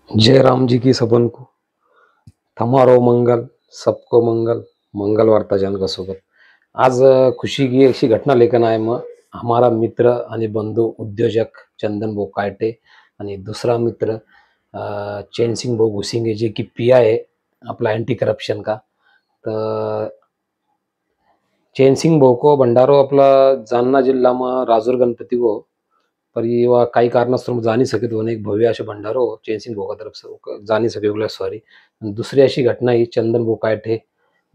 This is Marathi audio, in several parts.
जय राम जी की सबन को हमारो मंगल सबको मंगल मंगल वार्ता जन का सोबत आज खुशी की अशी घटना लेखन आहे मग हमारा मित्र आणि बंधू उद्योजक चंदन भाऊ कायटे आणि दुसरा मित्र चैन भाऊ घुसिंगे जे की पीआय आहे आपला एंटी करप्शन का। तर चैन भाऊ को भंडारो आपला जालना जिल्हा में राजूर गणपति को पर ये काही कारणास्तव जा नहीं सके तो एक भव्य असे भंडारो चैन भाऊ का तरफ से जा नहीं सके बोला सॉरी। दूसरी ऐसी घटना ही चंदन भाऊ कायटे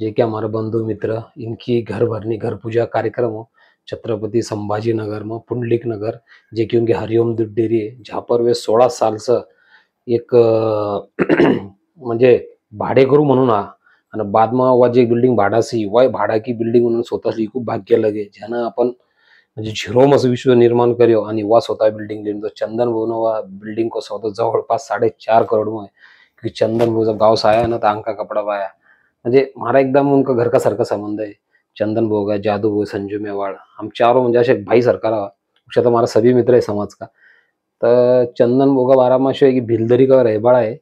जे कि हमारे बंधु मित्र इनकी घर भरनी घर पूजा कार्यक्रम हो छत्रपति संभाजी नगर में पुंडलिक नगर जे कि उनके हरिओम दूध डेरी है जहाँ पर वे 16 साल से एक म्हणजे भाडेकरू म्हणून आणि बाद में वा जे बिल्डिंग भाडाची वा भाडा की बिल्डिंग म्हणून स्वतःची खूप भाग्य लगे ज्यानं आपण म्हणजे झिरोम असं विश्व निर्माण कर्यो आणि वा स्वतः बिल्डिंग लेन तो चंदन भाऊ वा बिल्डिंग को स्वतः जवळपास 4.5 करोड़ में क्योंकि चंदन भाऊ जब गाँव से आया ना तो आंका कपड़ा पाया म्हणजे हमारा एकदम उनका घर का सरका संबंध है। चंदन भाऊ है जादू भाऊ संजू मेवाड़ हम चारों म्हणजे असे भाई सरकार तो हमारा सभी मित्र है समाज का। तर चंदन भाऊ का बारा में की भिलदरी का रहबाड़ा है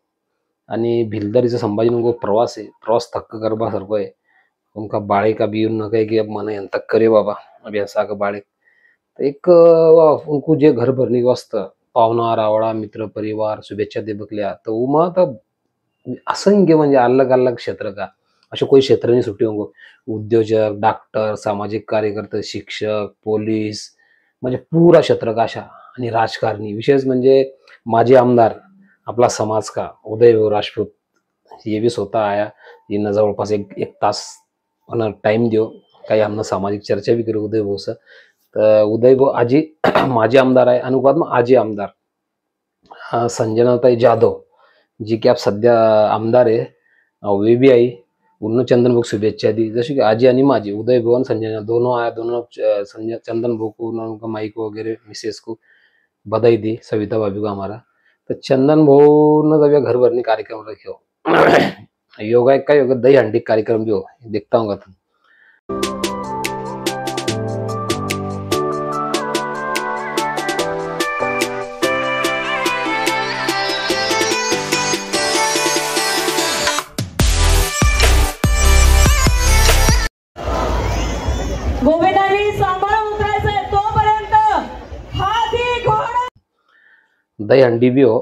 आणि भिलदरीचा संभाजी उनको प्रवास है प्रवास थक्क करबा सरको है उनका बाड़े का भी उन कहे कि अब मन तक करे बाबा अब ऐसा का बाड़े एक उनको जे घर भरने वास्ता पावना रावड़ा मित्र परिवार शुभेच्छा दे बकल्या तो उमा तो असंख्य म्हणजे अलग अलग क्षेत्र का असे कोई क्षेत्र नहीं सुटी होंगे उद्योजक डॉक्टर सामाजिक कार्यकर्ते शिक्षक पोलीस म्हणजे पूरा क्षेत्र का अशा आणि राजकारणी विशेष म्हणजे माजी आमदार आपला समाज का उदय राजपूत ये भी स्वतः आया इन्हें जवळपास एक तास टाइम दियो काही हमने सामाजिक चर्चा भी करी उदय भाऊ से। तर उदय भाऊ आजी माजी आमदार आहे अनुवाद में आजी आमदार संजनाताई जाधव जी की आप सध्या आमदार आहे वे भी आई उन्होंने चंदन भाऊ शुभेच्छा दी जैसे कि आजी आणि माझी उदय भाऊ और संजना दोनों आया दोनों चंदन भाऊ को उनका माई को वगैरह मिसेस को बधाई दी सविता भाभी को हमारा। तो चंदन भाऊ ने जब घर भरने कार्यक्रम रखे हो योगा एक का योगा दही हंडी कार्यक्रम भी हो देखता हूँ तुम गोविंदांनी सांभाळून उतरायचंय तोपर्यंत हाती घोडा दही हंडी भी हो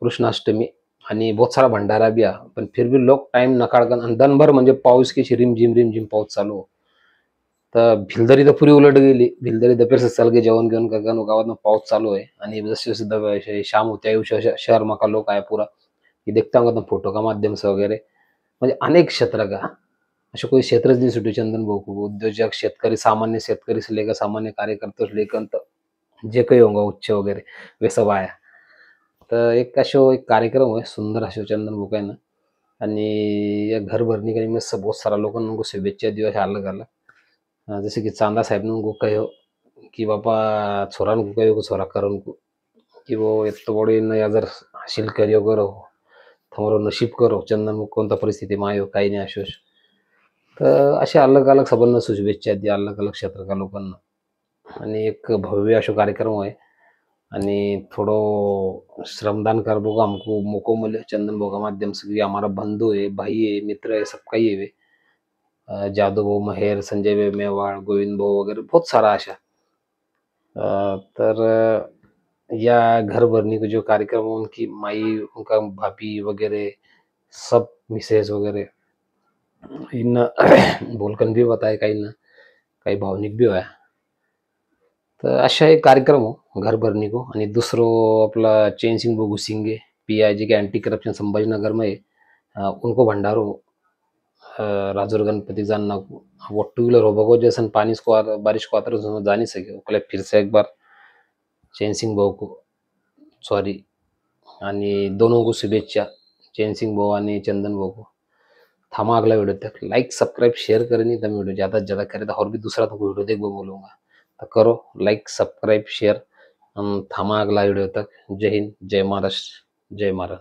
कृष्णाष्टमी आणि बहुत सारा भंडारा भी आ पण फिर भी लोग टाइम नकाळकन आणि दनभर म्हणजे पाऊस की रिम झिम पाऊस चालू हो। तर भिलदरी तर पुरी उलट गेली भिलदरी दोपहर से चल के जेवण घेऊन गगन गावात पाऊस चालू आहे आणि जसे जसे शाम होते शहर मका लोक आहे पूरा ये देखता हूँ फोटो का माध्यम से वगैरह म्हणजे अनेक क्षेत्र का असे कोई क्षेत्र नहीं सुटे चंदन भाऊ को उद्योजक शेतकरी से लेकर सामान्य कार्यकर्ते से लेकर जे काही होगा उच्च वगैरह वे सब आया। तर एक अशो एक कार्यक्रम है सुंदर अशो चंदन भाऊ का ना आणि या घर भरने का में बहुत सारा लोगों को शुभेच्छा दियो अलग अलग जैसे कि चांदा साहब ने उनको कहो कि बापा छोरा को कहो छोरा कर उनको कि वो इतना बड़ी अगर हासिल करियो करो तुम्हारो नशीब करो चंदन कोणता परिस्थिती में आयो काही नाही अशोश। तर असे अलग अलग सबंध शुभेच्छा दिया अलग अलग क्षेत्र का लोकांना आणि एक भव्य अशो कार्यक्रम है आणि थोड़ो श्रमदान करबो का हमको मौको मिले चंदन भाऊ का माध्यम से हमारा बंधु है भाई है मित्र है सबका ही है वे जादू भाऊ महेर संजय भाई मेवाड़ गोविंद भाऊ वगैरह बहुत सारा आशा। तर या घर भरने को जो कार्यक्रम उनकी माई उनका भाभी वगैरह सब मिसेस वगैरह इन बोलकन भी बताए काही भावनिक भी हुआ। तर अशा एक कार्यक्रम हो घर भरने को आणि दुसरो आपला चैन भाऊ घुसिंगे पीआई जी के एंटी करप्शन संभाजी नगर में उनको भंडारो राजूर गणपति जानना को वो 2 व्हीलर हो बगो जैसन पानी को बारिश को आता उसमें जा नहीं सके कल फिर से एक बार चैन भाऊ को सॉरी आणि दोनों को शुभेच्छा चैन भाऊ आणि चंदन भाऊ को। थामा अगला वीडियो तक लाइक सब्सक्राइब शेयर करें नहीं तब वीडियो ज़्यादा से ज़्यादा करें तो और भी दूसरा तो वीडियो देख बोलूँगा तो करो लाइक सब्सक्राइब शेयर थामा अगला वीडियो तक। जय हिंद जय महाराष्ट्र जय महाराज।